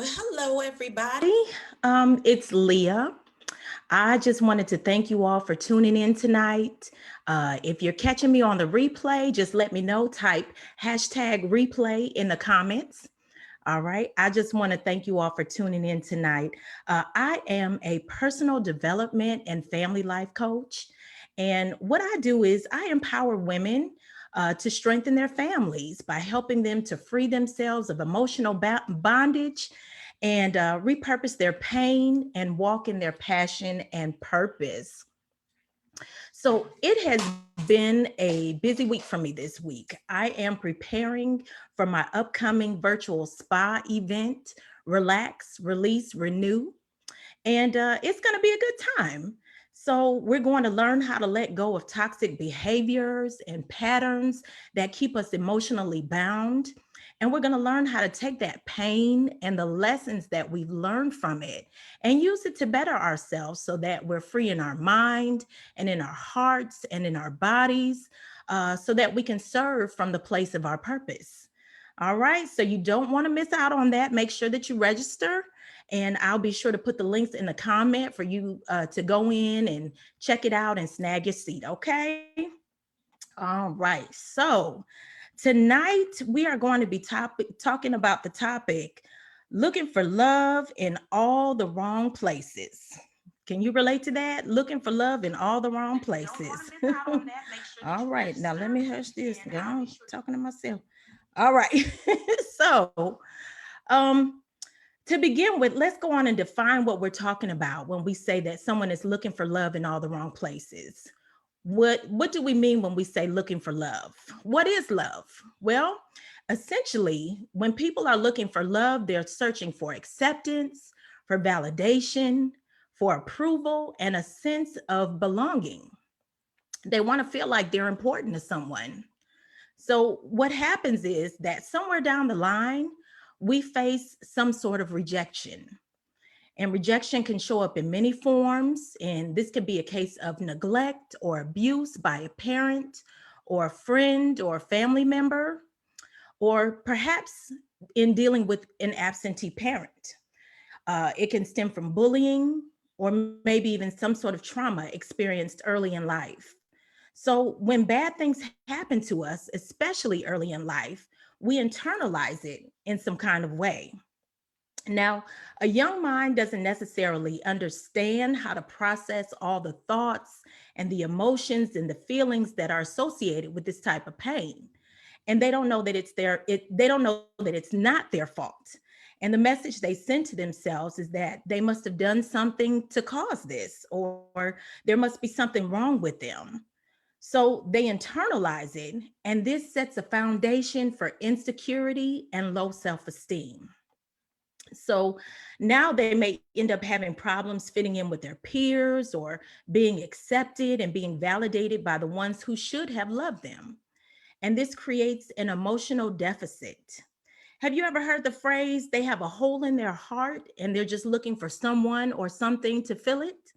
Well, hello, everybody. It's Leah. I just wanted to thank you all for tuning in tonight. If you're catching me on the replay, just let me know. Type hashtag replay in the comments. All right. I just want to thank you all for tuning in tonight. I am a personal development and family life coach. And what I do is I empower women to strengthen their families by helping them to free themselves of emotional bondage and repurpose their pain and walk in their passion and purpose. So it has been a busy week for me this week. I am preparing for my upcoming virtual spa event, Relax, Release, Renew. And it's going to be a good time. So, we're going to learn how to let go of toxic behaviors and patterns that keep us emotionally bound. And we're going to learn how to take that pain and the lessons that we've learned from it and use it to better ourselves so that we're free in our mind and in our hearts and in our bodies so that we can serve from the place of our purpose. All right. So, you don't want to miss out on that. Make sure that you register. And I'll be sure to put the links in the comment for you to go in and check it out and snag your seat. Okay. All right. So tonight we are going to be talking about the topic looking for love in all the wrong places. Can you relate to that? Looking for love in all the wrong places. All right. Now let me hush this. I'm talking to myself. All right. So, um, to begin with, let's go on and define what we're talking about when we say that someone is looking for love in all the wrong places. What do we mean when we say looking for love? What is love? Well, essentially, when people are looking for love, they're searching for acceptance, for validation, for approval, and a sense of belonging. They want to feel like they're important to someone. So, what happens is that somewhere down the line, we face some sort of rejection. And rejection can show up in many forms. And this could be a case of neglect or abuse by a parent or a friend or a family member, or perhaps in dealing with an absentee parent. It can stem from bullying or maybe even some sort of trauma experienced early in life. So when bad things happen to us, especially early in life, we internalize it in some kind of way. Now, a young mind doesn't necessarily understand how to process all the thoughts and the emotions and the feelings that are associated with this type of pain. And they don't know that they don't know that it's not their fault. And the message they send to themselves is that they must have done something to cause this, or there must be something wrong with them. So they internalize it, and this sets a foundation for insecurity and low self esteem. So now they may end up having problems fitting in with their peers or being accepted and being validated by the ones who should have loved them. And this creates an emotional deficit. Have you ever heard the phrase, they have a hole in their heart and they're just looking for someone or something to fill it?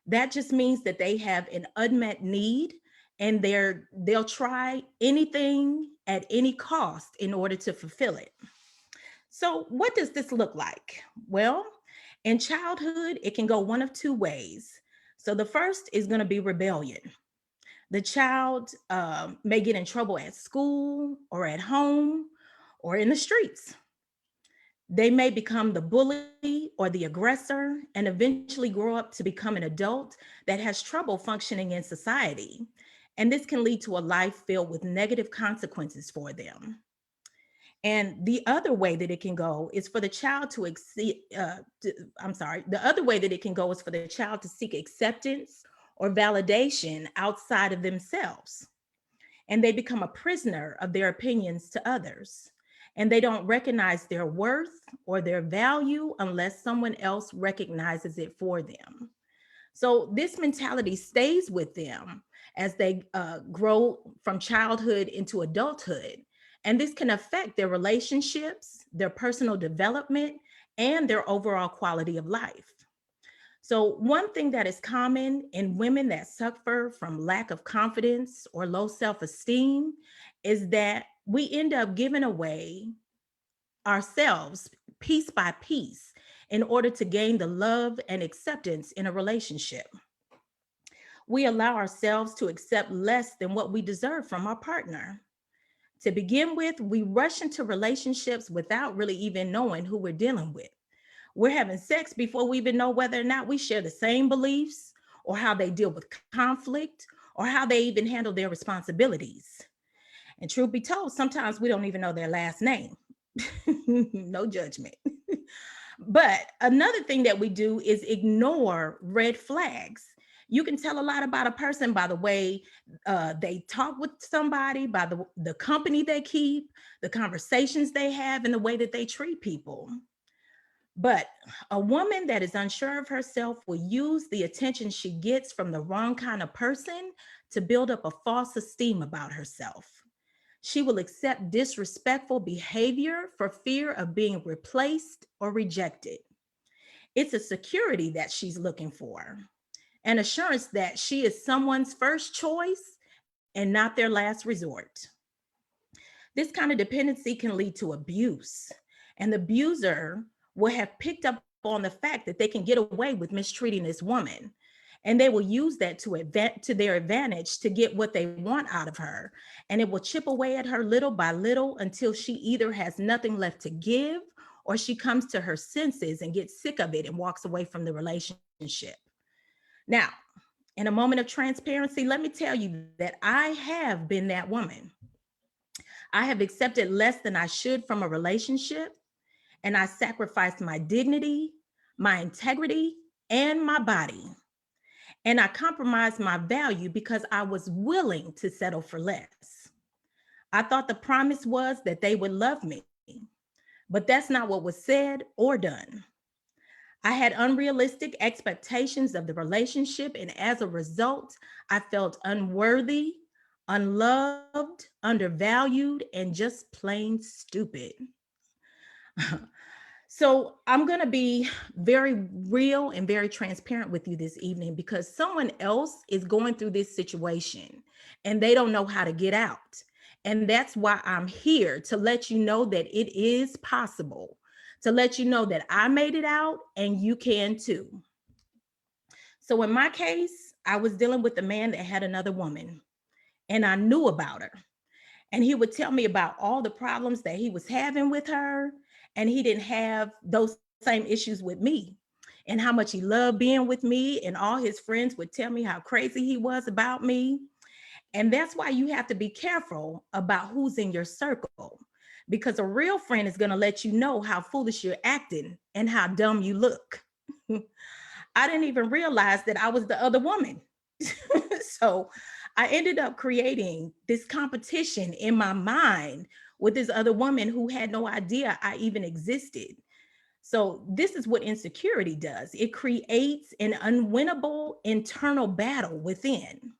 That just means that they have an unmet need and they'll try anything at any cost in order to fulfill it. So, what does this look like? Well, in childhood, it can go one of two ways. So, the first is going to be rebellion. The child may get in trouble at school or at home or in the streets. They may become the bully or the aggressor and eventually grow up to become an adult that has trouble functioning in society. And this can lead to a life filled with negative consequences for them. And the other way that it can go is for the child to exceed, the other way that it can go is for the child to seek acceptance or validation outside of themselves. And they become a prisoner of their opinions to others. And they don't recognize their worth or their value unless someone else recognizes it for them. So this mentality stays with them as they grow from childhood into adulthood. And this can affect their relationships, their personal development, and their overall quality of life. So, one thing that is common in women that suffer from lack of confidence or low self esteem is that we end up giving away ourselves piece by piece in order to gain the love and acceptance in a relationship. We allow ourselves to accept less than what we deserve from our partner. To begin with, we rush into relationships without really even knowing who we're dealing with. We're having sex before we even know whether or not we share the same beliefs or how they deal with conflict or how they even handle their responsibilities. And truth be told, sometimes we don't even know their last name. No judgment. But another thing that we do is ignore red flags. You can tell a lot about a person by the way they talk with somebody, by the company they keep, the conversations they have, and the way that they treat people. But a woman that is unsure of herself will use the attention she gets from the wrong kind of person to build up a false esteem about herself. She will accept disrespectful behavior for fear of being replaced or rejected. It's a security that she's looking for, an assurance that she is someone's first choice and not their last resort. This kind of dependency can lead to abuse, and the abuser will have picked up on the fact that they can get away with mistreating this woman, and they will use that to their advantage to get what they want out of her, and it will chip away at her little by little until she either has nothing left to give or she comes to her senses and gets sick of it and walks away from the relationship. Now, in a moment of transparency, let me tell you that I have been that woman. I have accepted less than I should from a relationship, and I sacrificed my dignity, my integrity, and my body. And I compromised my value because I was willing to settle for less. I thought the promise was that they would love me, but that's not what was said or done. I had unrealistic expectations of the relationship, and as a result, I felt unworthy, unloved, undervalued, and just plain stupid. So I'm going to be very real and very transparent with you this evening because someone else is going through this situation and they don't know how to get out. And that's why I'm here to let you know that it is possible, to let you know that I made it out and you can too. So in my case, I was dealing with a man that had another woman and I knew about her. And he would tell me about all the problems that he was having with her. And he didn't have those same issues with me, and how much he loved being with me. And all his friends would tell me how crazy he was about me. And that's why you have to be careful about who's in your circle, because a real friend is going to let you know how foolish you're acting and how dumb you look. I didn't even realize that I was the other woman. So I ended up creating this competition in my mind with this other woman who had no idea I even existed. So this is what insecurity does. It creates an unwinnable internal battle within.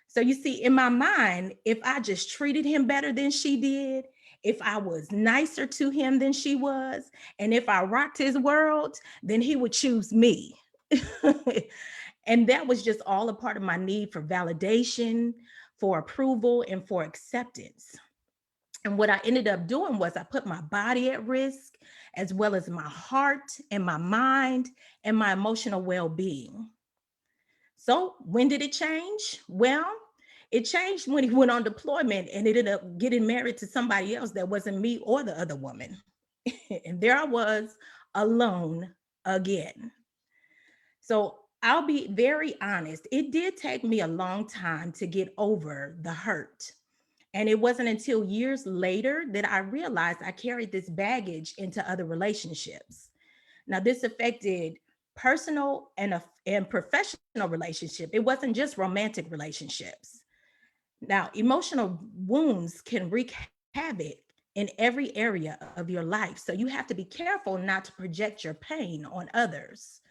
So you see, in my mind, if I just treated him better than she did, if I was nicer to him than she was, and if I rocked his world, then he would choose me. And that was just all a part of my need for validation, for approval, and for acceptance. And what I ended up doing was I put my body at risk, as well as my heart and my mind and my emotional well being. So, when did it change? Well, it changed when he went on deployment and ended up getting married to somebody else that wasn't me or the other woman. And there I was alone again. So I'll be very honest, it did take me a long time to get over the hurt And it wasn't until years later that I realized I carried this baggage into other relationships. Now, this affected personal and professional relationship. It wasn't just romantic relationships. Now, emotional wounds can wreak havoc in every area of your life. So you have to be careful not to project your pain on others.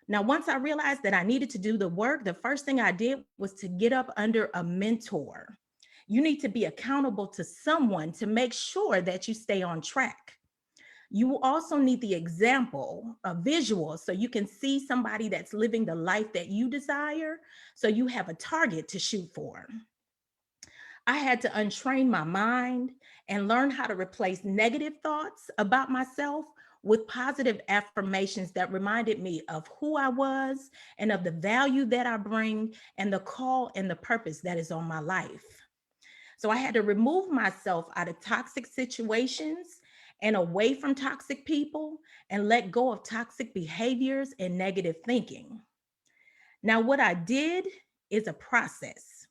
Now, once I realized that I needed to do the work, the first thing I did was to get up under a mentor. You need to be accountable to someone to make sure that you stay on track. You also need the example, a visual, so you can see somebody that's living the life that you desire, so you have a target to shoot for. I had to untrain my mind and learn how to replace negative thoughts about myself with positive affirmations that reminded me of who I was and of the value that I bring and the call and the purpose that is on my life. So I had to remove myself out of toxic situations and away from toxic people and let go of toxic behaviors and negative thinking. Now, what I did is a process.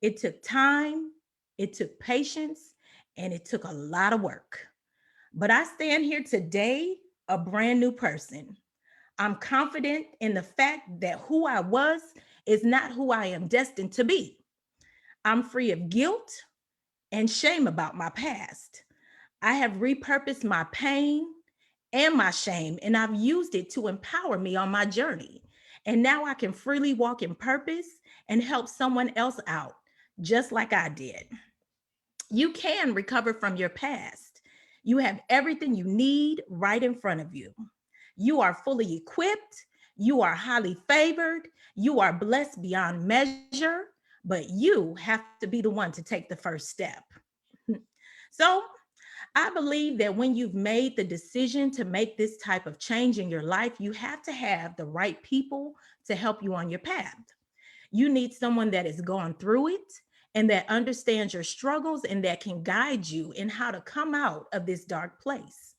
It took time, it took patience, and it took a lot of work. But I stand here today a brand new person. I'm confident in the fact that who I was is not who I am destined to be. I'm free of guilt and shame about my past. I have repurposed my pain and my shame, and I've used it to empower me on my journey. And now I can freely walk in purpose and help someone else out, just like I did. You can recover from your past. You have everything you need right in front of you. You are fully equipped. You are highly favored. You are blessed beyond measure, but you have to be the one to take the first step. So, I believe that when you've made the decision to make this type of change in your life, you have to have the right people to help you on your path. You need someone that has gone through it and that understands your struggles and that can guide you in how to come out of this dark place.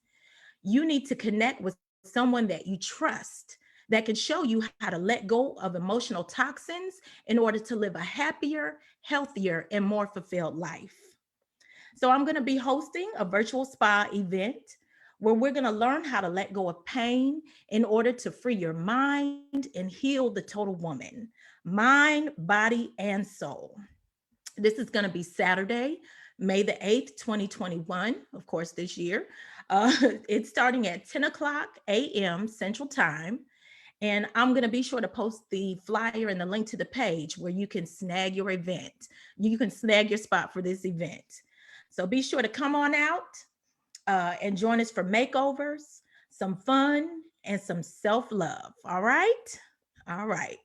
You need to connect with someone that you trust that can show you how to let go of emotional toxins in order to live a happier, healthier, and more fulfilled life. So I'm going to be hosting a virtual spa event where we're going to learn how to let go of pain in order to free your mind and heal the total woman, mind, body, and soul. This is going to be Saturday, May the 8th, 2021, of course, this year. Uh, it's starting at 10 o'clock a.m. Central Time. And I'm going to be sure to post the flyer and the link to the page where you can snag your event. You can snag your spot for this event. So be sure to come on out and join us for makeovers, some fun, and some self love. All right. All right.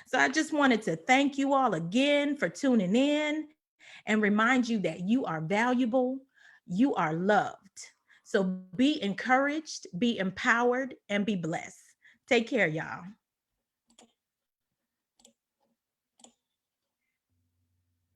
So I just wanted to thank you all again for tuning in and remind you that you are valuable, you are loved. So be encouraged, be empowered, and be blessed. Take care, y'all.